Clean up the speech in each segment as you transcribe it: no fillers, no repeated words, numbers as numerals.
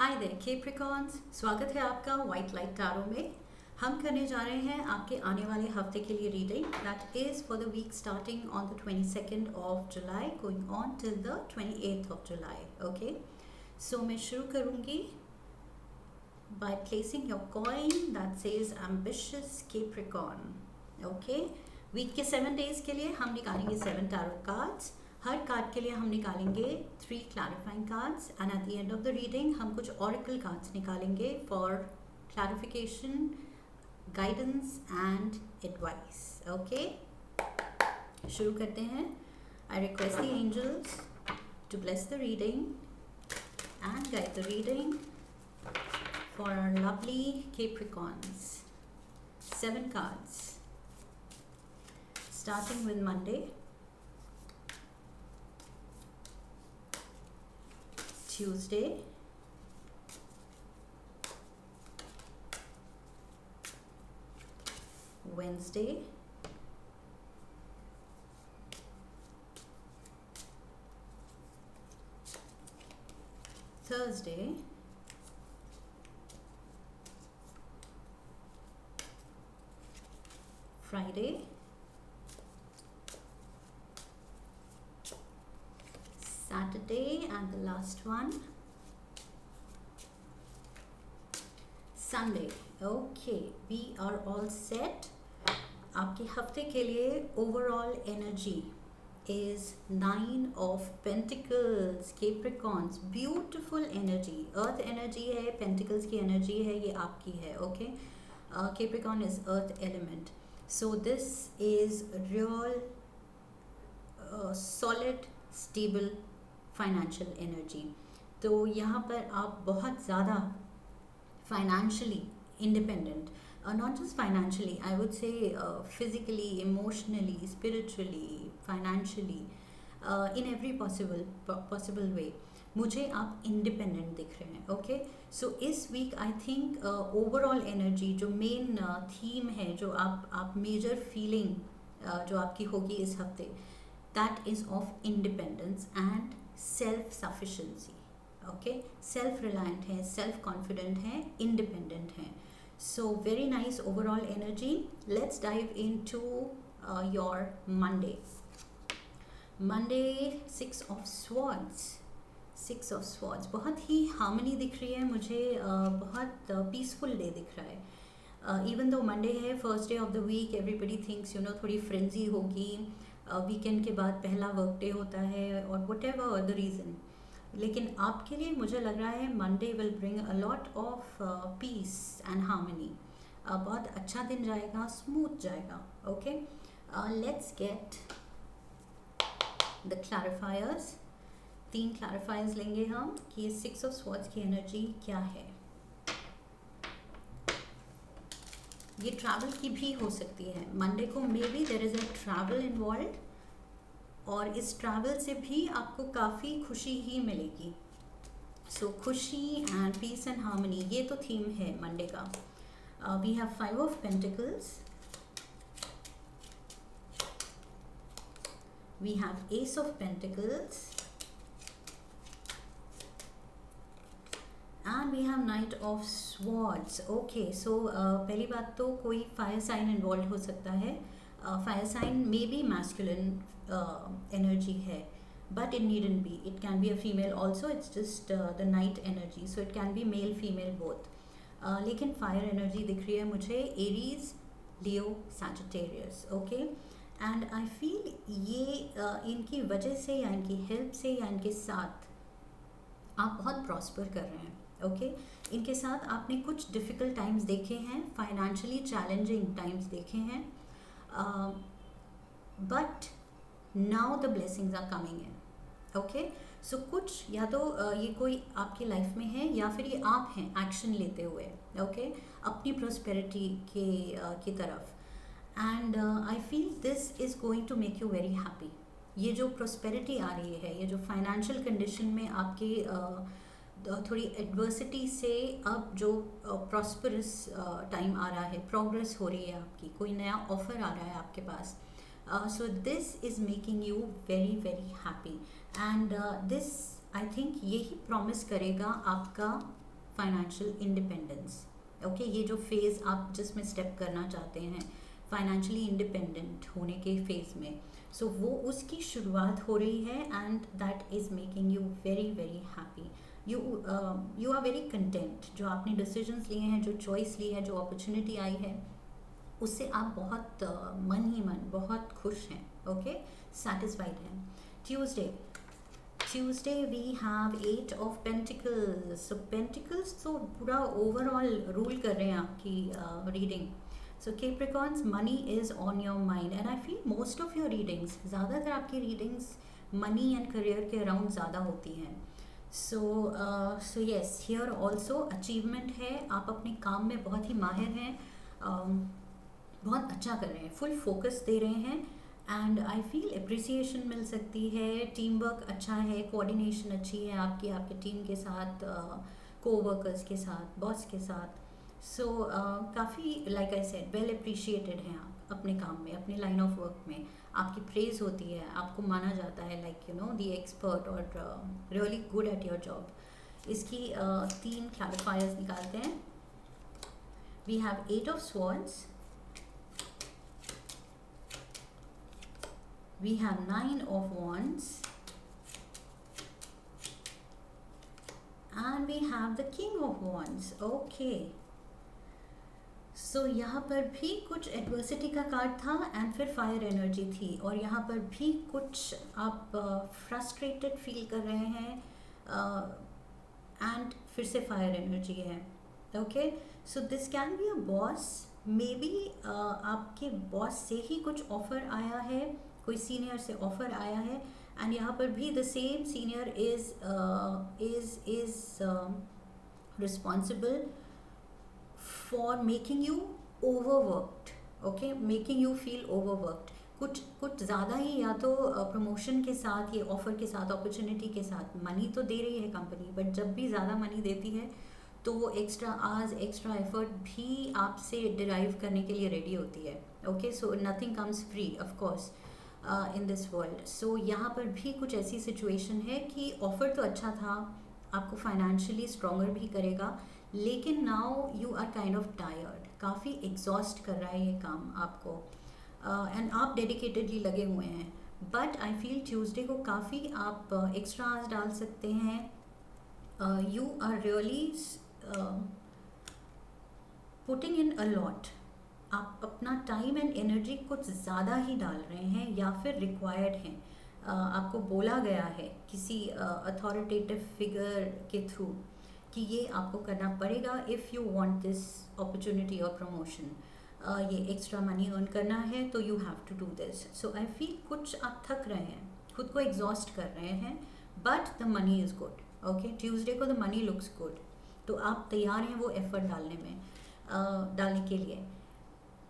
Hi there Capricorns, स्वागत है आपका वाइट लाइट टैरो में। हम करने जा रहे हैं आपके आने वाले हफ्ते के लिए reading that is for the week starting on the 22nd of July going on till the 28th of July. Okay, so मैं शुरू करूँगी by placing your coin that says ambitious Capricorn. Okay, week के 7 days के लिए हम निकालेंगे 7 tarot cards. हर card के लिए हम निकालेंगे 3 clarifying cards and at the end of the reading हम कुछ ऑरेकल कार्ड्स निकालेंगे for clarification, guidance and advice. Okay, शुरू करते हैं। I request the angels to bless the reading and guide the reading for our lovely Capricorns. 7 cards. Starting with Monday, Tuesday, Wednesday, Thursday, Friday, Saturday, and the last one, Sunday. Okay, we are all set. आपके हफ्ते के लिए overall energy is 9 of Pentacles, Capricorns, beautiful energy, earth energy है, Pentacles की energy है, ये आपकी है. Okay, Capricorn is earth element. So this is real solid stable financial energy. तो यहाँ पर आप बहुत ज़्यादा financially independent, not just financially, I would say physically, emotionally, spiritually, financially, in every possible way मुझे आप इंडिपेंडेंट दिख रहे हैं. ओके, सो इस week I think overall energy जो मेन थीम है, जो आप मेजर फीलिंग जो आपकी होगी इस हफ्ते, that is of independence and self sufficiency. Okay, self reliant हैं, सेल्फ कॉन्फिडेंट हैं, इंडिपेंडेंट हैं. So very nice overall energy. Let's dive in to your Monday. Monday 6 of swords. 6 of swords बहुत ही हार्मनी दिख रही है मुझे, बहुत पीसफुल डे दिख रहा है. इवन दो मंडे है, first day of the week, everybody thinks थोड़ी फ्रेंजी होगी, वीकेंड के बाद पहला वर्क डे होता है और वट एवर द रीज़न, लेकिन आपके लिए मुझे लग रहा है Monday will bring a lot of peace and harmony. बहुत अच्छा दिन जाएगा, स्मूथ जाएगा. Okay, let's get the clarifiers. 3 clarifiers लेंगे हम कि ये 6 ऑफ स्वॉर्ड्स की एनर्जी क्या है. ये ट्रैवल की भी हो सकती है मंडे को, may be there is a travel involve, और इस ट्रैवल से भी आपको काफ़ी खुशी ही मिलेगी. सो खुशी एंड पीस एंड हार्मनी, ये तो थीम है मंडे का. We have 5 of pentacles, we have ace of pentacles, and we have knight of swords. Okay, so पहली बात तो कोई फायर साइन इन्वॉल्व हो सकता है. Fire sign may be masculine energy है, but it needn't be. It can be a female also. It's just the knight energy, so it can be male female both. लेकिन fire energy दिख रही है मुझे, Aries, Leo, Sagittarius. Okay, and I feel ये इनकी वजह से या इनकी हेल्प से या इनके साथ आप बहुत प्रॉस्पर कर रहे हैं. ओके, इनके साथ आपने कुछ डिफ़िकल्ट टाइम्स देखे हैं, फाइनेंशियली चैलेंजिंग टाइम्स देखे हैं, but now the blessings are coming in. Okay, so कुछ या तो ये कोई आपकी लाइफ में है या फिर ये आप हैं एक्शन लेते हुए. ओके, अपनी प्रोस्पेरिटी की तरफ. And I feel this is going to make you very happy. ये जो प्रोस्पेरिटी आ रही है, ये जो फाइनेंशियल कंडीशन में आपकी थोड़ी एडवर्सिटी से अब जो प्रॉस्परस टाइम आ रहा है, प्रोग्रेस हो रही है आपकी, कोई नया ऑफर आ रहा है आपके पास. So this is making you very very happy, and this I think यही प्रॉमिस करेगा आपका फाइनेंशियल इंडिपेंडेंस। ओके, ये जो फेज़ आप जिसमें स्टेप करना चाहते हैं फाइनेंशियली इंडिपेंडेंट होने के फेज़ में, सो वो उसकी शुरुआत हो रही है and that is making you very very happy. You are very content. जो आपने डिसीजंस लिए हैं, जो चॉइस ली है, जो अपॉर्चुनिटी आई है, उससे आप बहुत मन ही मन बहुत खुश हैं। ओके, सेटिस्फाइड हैं। Tuesday we have 8 of pentacles. So pentacles तो पूरा ओवरऑल रूल कर रहे हैं आपकी reading. So Capricorns, money is on your mind and I feel most of your readings, ज़्यादातर आपकी रीडिंग्स मनी एंड करियर के अराउंड ज़्यादा होती हैं। So yes, here also achievement है। आप अपने काम में बहुत ही माहिर हैं, बहुत अच्छा कर रहे हैं, फुल फोकस दे रहे हैं एंड आई फील अप्रिसिएशन मिल सकती है। टीम वर्क अच्छा है, कोऑर्डिनेशन अच्छी है आपकी, आपके टीम के साथ, कोवर्कर्स के साथ, बॉस के साथ। सो काफ़ी like I said well appreciated हैं आप अपने काम में, अपने लाइन ऑफ वर्क में। आपकी प्रेज होती है, आपको माना जाता है like you know the expert और really good at your job. इसकी 3 क्लैरिफायर्स निकालते हैं। We have 8 of swords, we have 9 of wands and we have the king of wands. okay, so यहाँ पर भी कुछ एडवर्सिटी का कार्ड था एंड फिर फायर एनर्जी थी, और यहाँ पर भी कुछ आप फ्रस्ट्रेटेड फील कर रहे हैं एंड फिर से फायर एनर्जी है। Okay, so this can be a boss, may be आपके बॉस से ही कुछ ऑफर आया है, कोई सीनियर से ऑफर आया है एंड यहाँ पर भी the same senior is responsible for making you overworked. Okay, making you feel overworked. कुछ ज़्यादा ही, या तो प्रमोशन के साथ, ये ऑफर के साथ, अपॉर्चुनिटी के साथ मनी तो दे रही है कंपनी, बट जब भी ज़्यादा मनी देती है तो वो एक्स्ट्रा आवर्स, एक्स्ट्रा एफर्ट भी आपसे डिराइव करने के लिए रेडी होती है। Okay, so nothing comes free of course in this world. So यहाँ पर भी कुछ ऐसी सिचुएशन है कि ऑफ़र तो अच्छा था, आपको फाइनेंशियली स्ट्रॉन्गर भी करेगा, लेकिन now you are kind of tired, काफ़ी एग्जॉस्ट कर रहा है ये काम आपको एंड आप डेडिकेटेडली लगे हुए हैं। बट आई फील ट्यूसडे को काफ़ी आप एक्स्ट्रा आवर्स डाल सकते हैं। You are really putting in a lot. आप अपना टाइम एंड एनर्जी कुछ ज़्यादा ही डाल रहे हैं या फिर रिक्वायर्ड हैं, आपको बोला गया है किसी अथॉरिटेटिव फिगर के थ्रू कि ये आपको करना पड़ेगा if you want this opportunity और प्रमोशन, ये एक्स्ट्रा मनी अर्न करना है तो you have to do this. So I feel कुछ आप थक रहे हैं, खुद को एग्जॉस्ट कर रहे हैं, but the money is good. Okay, Tuesday को द मनी लुक्स गुड, तो आप तैयार हैं वो एफर्ट डालने में, डालने के लिए।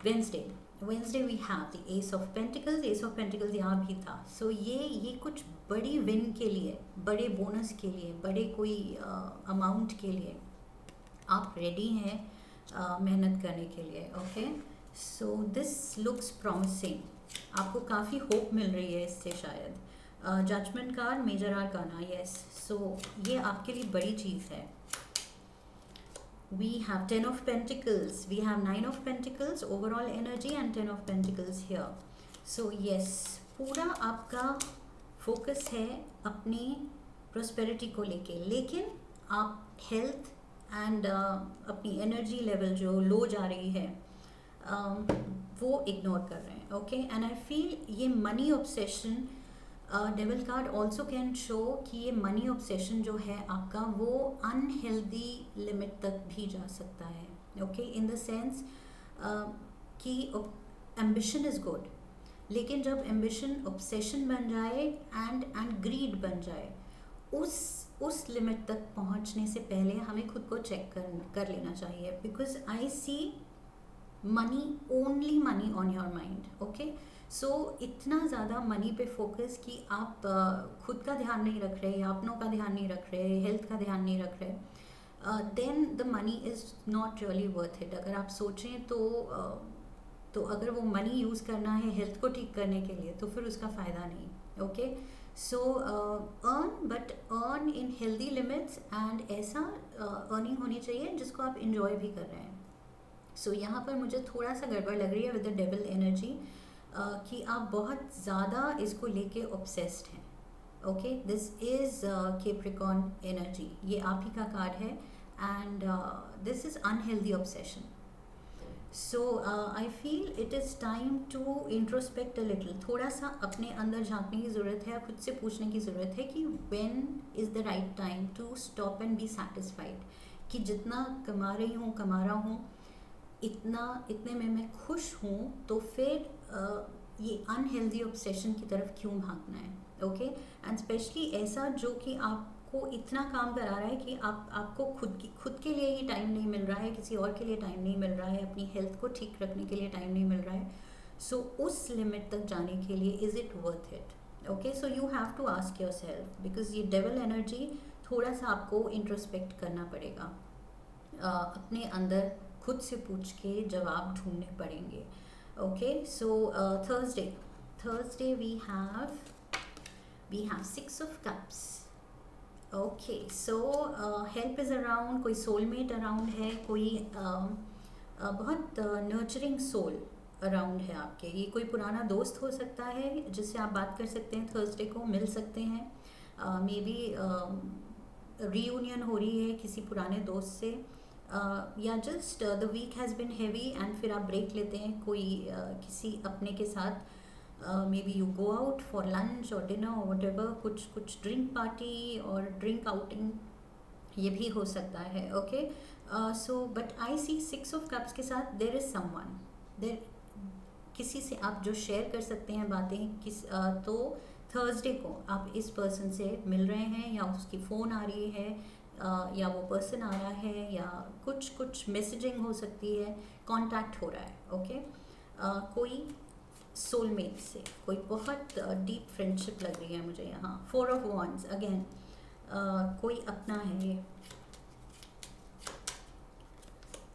Wednesday we have the ace of pentacles यहाँ भी था। सो ये कुछ बड़ी विन के लिए, बड़े बोनस के लिए, बड़े कोई अमाउंट के लिए आप रेडी हैं मेहनत करने के लिए। Okay, so this looks promising, आपको काफ़ी होप मिल रही है इससे शायद। Judgement card, major arcana, yes, so ये आपके लिए बड़ी चीज़ है। We have 10 of Pentacles, we have 9 of Pentacles, overall energy and 10 of Pentacles here. So yes, पूरा आपका फोकस है अपनी prosperity को लेके, लेकिन आप हेल्थ एंड अपनी एनर्जी लेवल जो लो जा रही है वो इग्नोर कर रहे हैं। ओके, एंड आई फील ये money obsession, devil card also can show कि ये मनी ऑब्सेशन जो है आपका वो अनहेल्दी लिमिट तक भी जा सकता है। ओके, इन द सेंस कि एम्बिशन इज़ गुड, लेकिन जब एम्बिशन ऑब्सेशन बन जाए एंड ग्रीड बन जाए, उस लिमिट तक पहुंचने से पहले हमें खुद को चेक कर लेना चाहिए, because I see money, only money on your mind. Okay, so इतना ज़्यादा मनी पे फोकस कि आप खुद का ध्यान नहीं रख रहे, या अपनों का ध्यान नहीं रख रहे, हेल्थ का ध्यान नहीं रख रहे, then the money is not really worth it. अगर आप सोचें तो अगर वो मनी यूज़ करना है हेल्थ को ठीक करने के लिए तो फिर उसका फ़ायदा नहीं। Okay, so earn, but earn in healthy limits, and ऐसा अर्निंग होनी चाहिए जिसको आप इंजॉय भी कर रहे हैं. सो यहाँ पर मुझे थोड़ा सा गड़बड़ लग रही है विद द डेविल एनर्जी, कि आप बहुत ज़्यादा इसको लेके ऑब्सेस्ड हैं. Okay, this is Capricorn energy, ये आप ही का कार्ड है, and this is unhealthy obsession. So I feel it is time to introspect a little. थोड़ा सा अपने अंदर झांकने की ज़रूरत है, खुद से पूछने की ज़रूरत है कि when is the right time to stop and be satisfied, कि जितना कमा रही हूँ, कमा रहा हूँ, इतने में मैं खुश हूँ, तो फिर ये अनहेल्दी ऑब्सेशन की तरफ क्यों भागना है. ओके, एंड स्पेशली ऐसा जो कि आपको इतना काम करा रहा है कि आपको खुद के लिए ही टाइम नहीं मिल रहा है, किसी और के लिए टाइम नहीं मिल रहा है, अपनी हेल्थ को ठीक रखने के लिए टाइम नहीं मिल रहा है. सो उस लिमिट तक जाने के लिए is it worth it. Okay, so you have to ask yourself, because ये डेविल एनर्जी, थोड़ा सा आपको इंट्रोस्पेक्ट करना पड़ेगा. अपने अंदर खुद से पूछ के जवाब ढूंढने पड़ेंगे. Okay, so Thursday we have 6 of cups. Okay, so help is around, कोई सोलमेट अराउंड है, कोई बहुत नर्चरिंग सोल अराउंड है आपके. ये कोई पुराना दोस्त हो सकता है जिससे आप बात कर सकते हैं, थर्सडे को मिल सकते हैं. मे बी रीयूनियन हो रही है किसी पुराने दोस्त से, या just the week has been heavy and फिर आप ब्रेक लेते हैं कोई किसी अपने के साथ. May be you go out for lunch और डिनर और वट एवर, कुछ ड्रिंक पार्टी और ड्रिंक आउटिंग, ये भी हो सकता है. Okay, so but I see 6 of cups के साथ देर इज़ समवन, देर किसी से आप जो शेयर कर सकते हैं बातें, तो थर्सडे को आप इस पर्सन से मिल रहे हैं, या उसकी फ़ोन आ रही है, या वो पर्सन आ रहा है, या कुछ मैसेजिंग हो सकती है, कांटेक्ट हो रहा है. ओके, कोई सोलमेट से, कोई बहुत डीप फ्रेंडशिप लग रही है मुझे यहाँ. 4 of wands अगेन, कोई अपना है ये.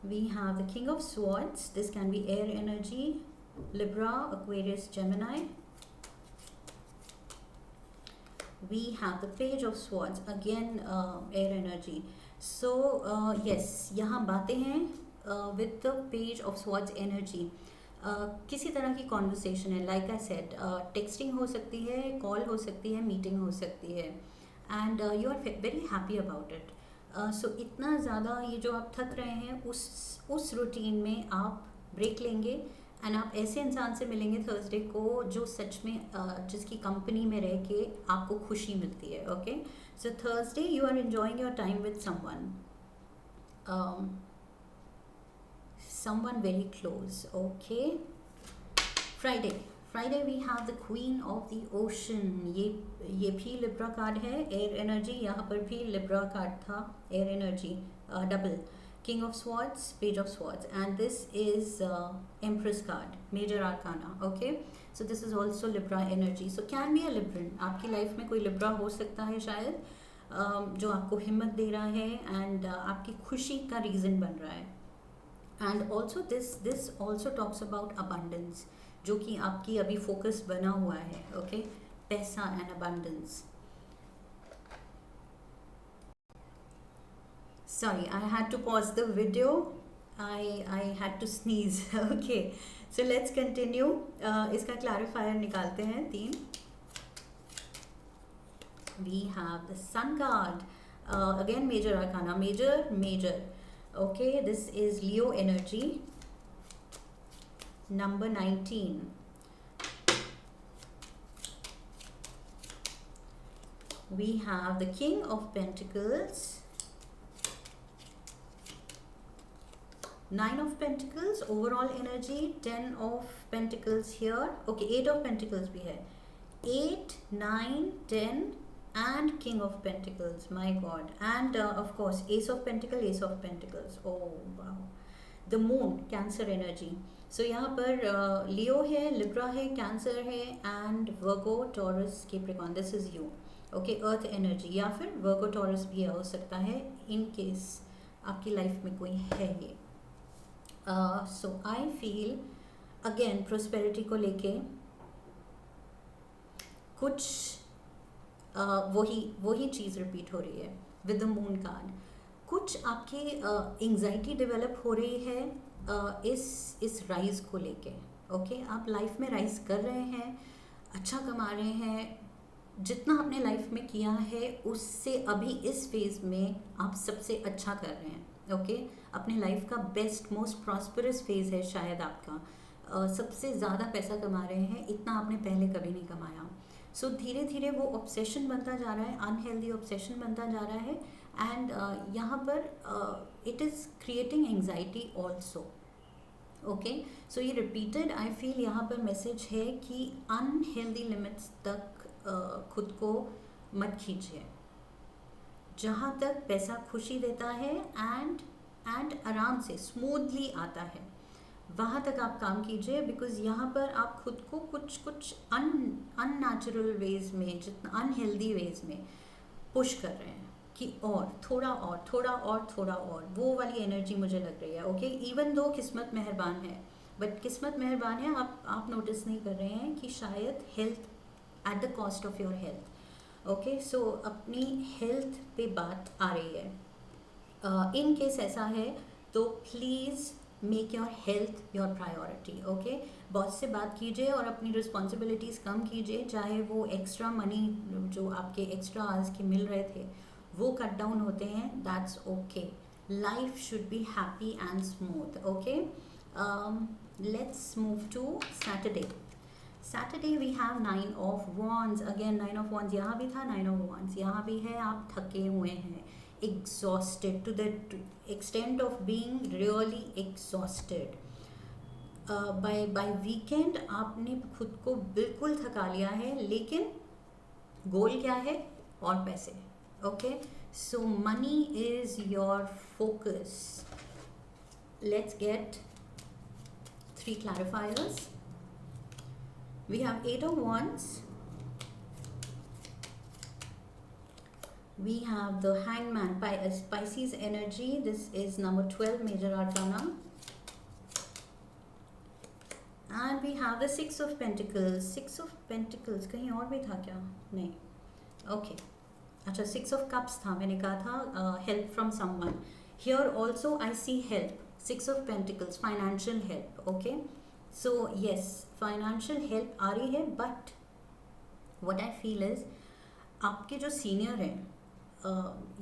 we have the king of swords, this can be air energy, Libra, Aquarius, Gemini. We have the page of swords, again air energy. So yes, यहाँ बातें हैं with the page of swords energy. किसी तरह की conversation है, like I said, texting हो सकती है, कॉल हो सकती है, मीटिंग हो सकती है, and you are very happy about it. So इतना ज़्यादा ये जो आप थक रहे हैं, उस रूटीन में आप ब्रेक लेंगे, एंड आप ऐसे इंसान से मिलेंगे थर्सडे को जो सच में जिसकी कंपनी में रह के आपको खुशी मिलती है. Okay, so Thursday you are enjoying your time with someone very close. Okay, Friday we have the Queen of the Ocean. ये भी लिब्रा कार्ड है, एयर एनर्जी. यहाँ पर भी लिब्रा कार्ड था, air energy, double. King of Swords, Page of Swords, and this is Empress card, Major Arcana. Okay, so this is also Libra energy. So can be a Libran. आपकी life में कोई Libra हो सकता है शायद, जो आपको हिम्मत दे रहा है एंड आपकी खुशी का रीज़न बन रहा है. And also this also talks about abundance, जो कि आपकी अभी फोकस बना हुआ है. ओके, पैसा and abundance. Sorry, I had to pause the video. I had to sneeze. Okay, so let's continue. इसका clarifier निकालते हैं 3. We have the Sun card. Again, Major Arcana. Major. Okay, this is Leo energy. Number 19. We have the King of Pentacles. 9 of Pentacles, overall energy. 10 of Pentacles here. Okay, 8 of Pentacles भी है. 8, 9, 10 and King of Pentacles. My God. And of course, Ace of Pentacles. Oh wow. The Moon, Cancer energy. So यहाँ पर Leo है, Libra है, Cancer है, and Virgo, Taurus, Capricorn. This is you. Okay, Earth energy, या फिर Virgo, Taurus भी हो सकता है in case आपकी लाइफ में कोई है ये. So I feel again prosperity को लेके कुछ वही वही चीज़ रिपीट हो रही है विद द मून कार्ड। कुछ आपके एंजाइटी डेवलप हो रही है इस राइज को लेके। ओके, आप लाइफ में राइज कर रहे हैं, अच्छा कमा रहे हैं, जितना आपने लाइफ में किया है उससे अभी इस फेज़ में आप सबसे अच्छा कर रहे हैं। ओके, अपने लाइफ का बेस्ट मोस्ट प्रॉस्परस फेज़ है शायद आपका। सबसे ज़्यादा पैसा कमा रहे हैं, इतना आपने पहले कभी नहीं कमाया। सो धीरे धीरे वो ऑब्सेशन बनता जा रहा है, अनहेल्दी ऑब्सेशन बनता जा रहा है। एंड यहाँ पर it is creating anxiety also. Okay, so ये रिपीटेड आई फील यहाँ पर मैसेज है कि अनहेल्दी लिमिट्स तक खुद को मत खींचिए। जहाँ तक पैसा खुशी देता है एंड आराम से स्मूथली आता है, वहाँ तक आप काम कीजिए। बिकॉज यहाँ पर आप खुद को कुछ अननेचुरल वेज में, जितना अनहेल्दी वेज में पुश कर रहे हैं कि और थोड़ा और थोड़ा और थोड़ा और, वो वाली एनर्जी मुझे लग रही है। ओके, इवन दो किस्मत मेहरबान है, बट किस्मत मेहरबान है, आप नोटिस नहीं कर रहे हैं कि शायद health at the cost of your health. Okay, so अपनी हेल्थ पे बात आ रही है। इन केस ऐसा है तो please make your health your priority. Okay, boss से बात कीजिए और अपनी रिस्पॉन्सिबिलिटीज़ कम कीजिए, चाहे वो एक्स्ट्रा मनी जो आपके एक्स्ट्रा आवर्स के मिल रहे थे वो कट डाउन होते हैं, that's okay. Life should be happy and smooth. Okay, let's move to Saturday. Saturday we have 9 of wands. Again 9 of wands यहाँ भी था, 9 ऑफ वॉन्ड्स यहाँ भी है। आप थके हुए हैं, exhausted to the extent of being really exhausted. By weekend आपने खुद को बिल्कुल थका लिया है, लेकिन गोल क्या है? और पैसे। Okay, so money is your focus. Let's get 3 clarifiers. We have 8 of Wands. We have the Hangman, Pisces energy. This is number 12 major arcana. And we have the 6 of Pentacles. 6 of Pentacles कहीं और भी था क्या? नहीं. Okay. अच्छा, 6 of Cups था, मैंने कहा था help from someone. Here also I see help. 6 of Pentacles, financial help. Okay. So yes, financial help आ रही है, but what I feel is आपके जो सीनियर हैं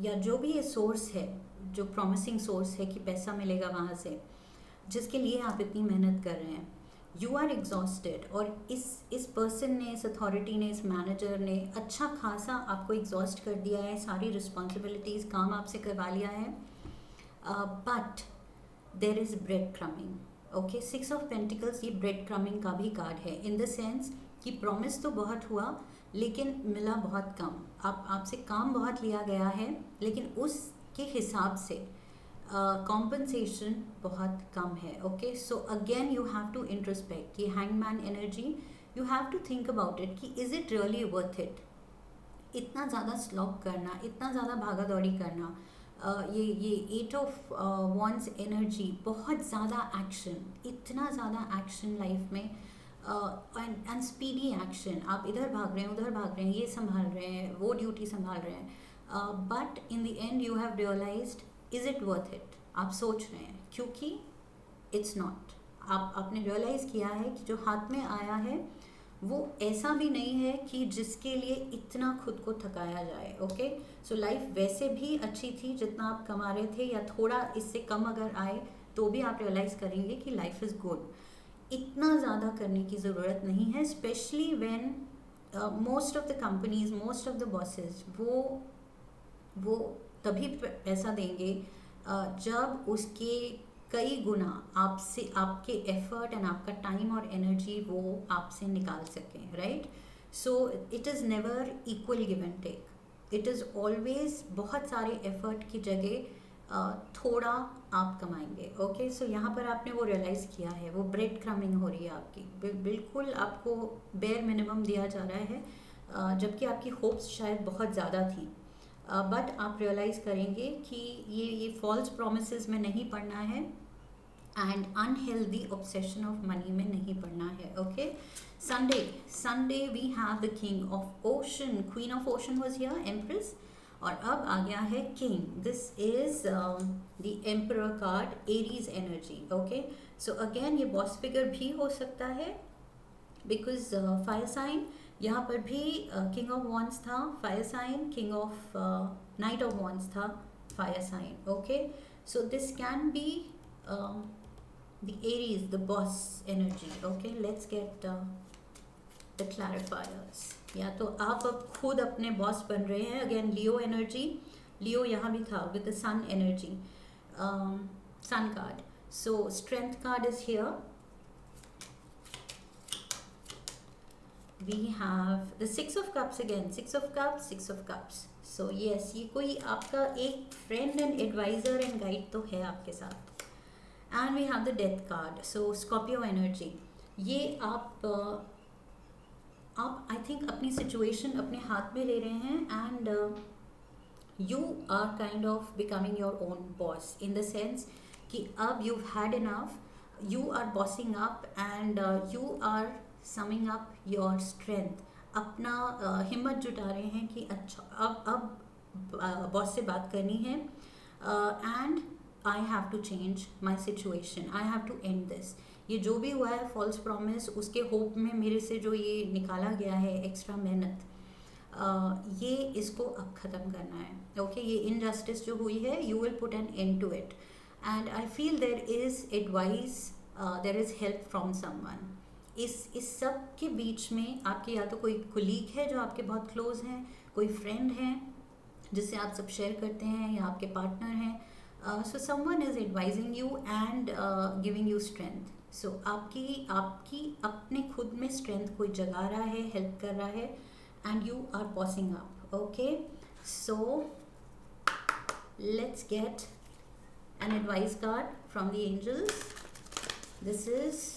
या जो भी ये सोर्स है, जो प्रॉमिसिंग सोर्स है कि पैसा मिलेगा वहाँ से, जिसके लिए आप इतनी मेहनत कर रहे हैं, यू आर एग्जॉस्टेड। और इस पर्सन ने, इस अथॉरिटी ने, इस मैनेजर ने अच्छा खासा आपको एग्जॉस्ट कर दिया है, सारी रिस्पॉन्सिबिलिटीज़, काम आपसे करवा लिया है, but there is bread crumbing. Okay, 6 of pentacles ये ब्रेड क्रमिंग का भी कार्ड है, इन द सेंस कि प्रॉमिस तो बहुत हुआ लेकिन मिला बहुत कम। आपसे काम बहुत लिया गया है, लेकिन उसके हिसाब से कॉम्पनसेशन बहुत कम है। Okay, so again you have to introspect. ये hangman energy, you have to think about it कि is it really worth it? इतना ज़्यादा स्लॉग करना, इतना ज़्यादा भागा दौड़ी करना, ये 8 ऑफ वॉन्ड्स एनर्जी, बहुत ज़्यादा एक्शन, इतना ज़्यादा एक्शन लाइफ में, एंड स्पीडी एक्शन। आप इधर भाग रहे हैं, उधर भाग रहे हैं, ये संभाल रहे हैं, वो ड्यूटी संभाल रहे हैं, but in the end you have realized is it worth it? आप सोच रहे हैं, क्योंकि इट्स नॉट। आपने रियलाइज़ किया है कि जो हाथ में आया है वो ऐसा भी नहीं है कि जिसके लिए इतना खुद को थकाया जाए। ओके, सो लाइफ वैसे भी अच्छी थी जितना आप कमा रहे थे, या थोड़ा इससे कम अगर आए तो भी आप रियलाइज़ करेंगे कि लाइफ इज़ गुड। इतना ज़्यादा करने की ज़रूरत नहीं है, specially when most of the companies, most of the bosses वो तभी पैसा देंगे जब उसके कई गुना आपसे, आपके एफर्ट एंड आपका टाइम और एनर्जी वो आपसे निकाल सकें, right? So it is never equal give and take, it is always बहुत सारे एफर्ट की जगह थोड़ा आप कमाएंगे। ओके, सो यहाँ पर आपने वो रियलाइज़ किया है, वो ब्रेड क्रमिंग हो रही है आपकी, बिल्कुल आपको बेयर मिनिमम दिया जा रहा है, जबकि आपकी होप्स शायद बहुत ज़्यादा थी, बट आप रियलाइज़ करेंगे कि ये फॉल्स प्रोमिसेस में नहीं पड़ना है, and unhealthy obsession of money में नहीं पड़ना है. Okay, Sunday we have the king of ocean, queen of ocean was here, empress. और अब आ गया है king. This is the emperor card, Aries energy. Okay, so again ये बॉस फिगर भी हो सकता है बिकॉज फायर साइन. यहाँ पर भी किंग ऑफ वॉन्स था, fire sign. King of knight of wands था, fire sign. Okay, so this can be the Aries, the boss energy. Okay, let's get the clarifiers. या तो आप अब खुद अपने बॉस बन रहे हैं. अगेन लियो एनर्जी, लियो यहाँ भी था with the sun energy, sun card. So strength card is here. We have the Six of Cups again. Six of Cups, Six of Cups. So yes, ये कोई आपका एक friend and adviser and guide तो है आपके साथ. And we have the death card. So Scorpio energy. ये आप आई थिंक अपनी सिचुएशन अपने हाथ में ले रहे हैं and you are kind of becoming your own boss in the sense कि अब you had enough, you are bossing up and you are summing up your strength. अपना हिम्मत जुटा रहे हैं कि अच्छा अब बॉस से बात करनी है and I have to change my situation, I have to end this. ये जो भी हुआ है फॉल्स प्रॉमिस, उसके होप में मेरे से जो ये निकाला गया है एक्स्ट्रा मेहनत, ये इसको अब ख़त्म करना है. ओके, ये इनजस्टिस जो हुई है, you will put an end to it. And I feel there is advice, there is help from someone. इस सब के बीच में आपके या तो कोई कुलीग है जो आपके बहुत क्लोज हैं, कोई फ्रेंड है जिससे आप सब शेयर करते हैं, या आपके पार्टनर हैं. So someone is advising you and giving you strength. So आपकी अपने खुद में स्ट्रेंथ कोई जगा रहा है, हेल्प कर रहा है and you are bossing up. Okay, so let's get an advice card from the angels. This is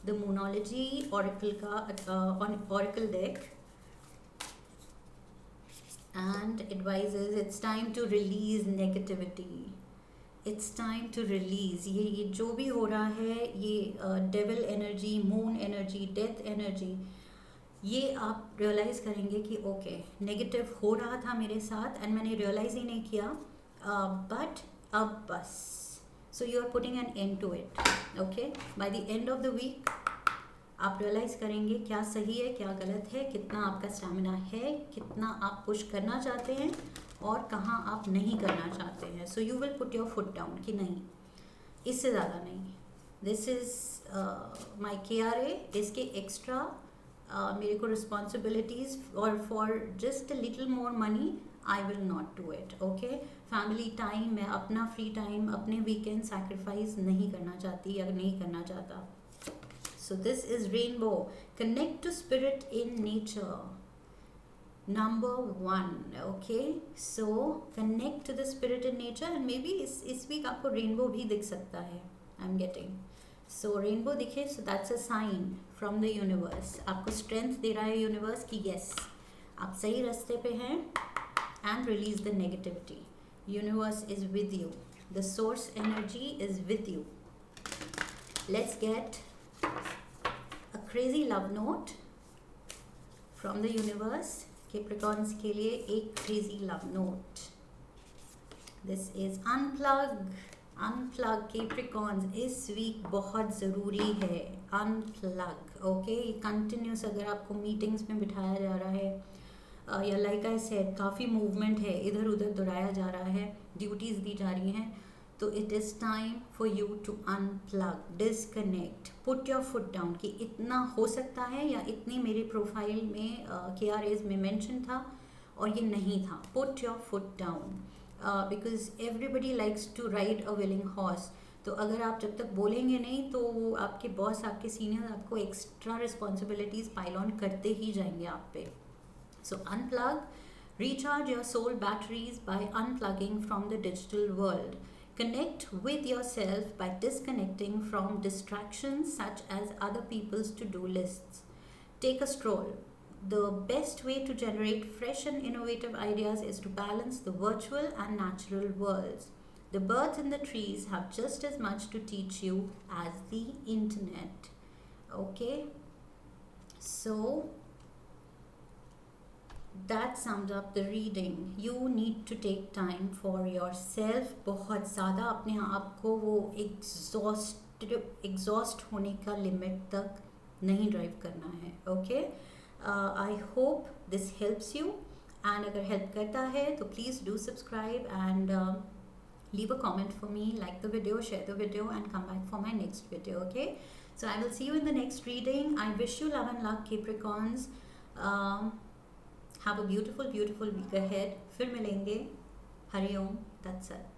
the Moonology oracle on oracle deck, and advises it's time to release negativity. It's time to release. ये जो भी हो रहा है, ये devil energy, moon energy, death energy, ये आप realise करेंगे कि ओके नेगेटिव हो रहा था मेरे साथ एंड मैंने रियलाइज़ ही नहीं किया, बट अब बस. So you are putting an end to it. Okay, by the end of the week आप रियलाइज़ करेंगे क्या सही है, क्या गलत है, कितना आपका स्टैमिना है, कितना आप पुश करना चाहते हैं और कहाँ आप नहीं करना चाहते हैं. So you will put your foot down कि नहीं, इससे ज़्यादा नहीं. This is my KRA. इसके एक्स्ट्रा मेरे को रिस्पॉन्सिबिलिटीज़ और for just a little more money I will not do it. Okay, family time, मैं अपना फ्री टाइम, अपने वीकेंड सैक्रिफाइस नहीं करना चाहती या नहीं करना चाहता. So this is rainbow. Connect to spirit in nature, number 1. Okay, so connect to the spirit in nature and may be इस वीक आपको रेनबो भी दिख सकता है. I am getting. So rainbow दिखे, so that's a sign from the universe. आपको strength दे रहा है यूनिवर्स कि यस आप सही रास्ते पे हैं. And release the negativity. Universe is with you. The source energy is with you. Let's get a crazy love note from the universe. Capricorns के लिए एक crazy love note. This is unplug. Capricorns इस week बहुत ज़रूरी है. Unplug. Okay, continuous अगर आपको meetings में बिठाया जा रहा है या लाइक आई सेड काफ़ी मूवमेंट है, इधर उधर दौड़ाया जा रहा है, ड्यूटीज़ दी जा रही हैं, तो it is time for you to unplug, disconnect, put your foot down. कि इतना हो सकता है या इतनी मेरी प्रोफाइल में KRAs में मेंशन था और ये नहीं था. Put your foot down because everybody likes to ride a willing horse. तो अगर आप जब तक बोलेंगे नहीं तो आपके बॉस, आपके सीनियर आपको एक्स्ट्रा रिस्पॉन्सिबिलिटीज़ पाइल ऑन करते ही जाएंगे आप पे. So unplug, recharge your soul batteries by unplugging from the digital world. Connect with yourself by disconnecting from distractions such as other people's to-do lists. Take a stroll. The best way to generate fresh and innovative ideas is to balance the virtual and natural worlds. The birds in the trees have just as much to teach you as the internet. Okay, so that sums up the reading. You need to take time for yourself. बहुत ज़्यादा अपने आप को वो exhaust होने का limit तक नहीं ड्राइव करना है. Okay, I hope this helps you, and अगर हेल्प करता है तो please do subscribe and leave a comment for me, like the video, share the video, and come back for my next video. Okay, so I will see you in the next reading. I wish you love and luck, Capricorns. Have a beautiful week ahead. फिर मिलेंगे. Hari Om. That's it.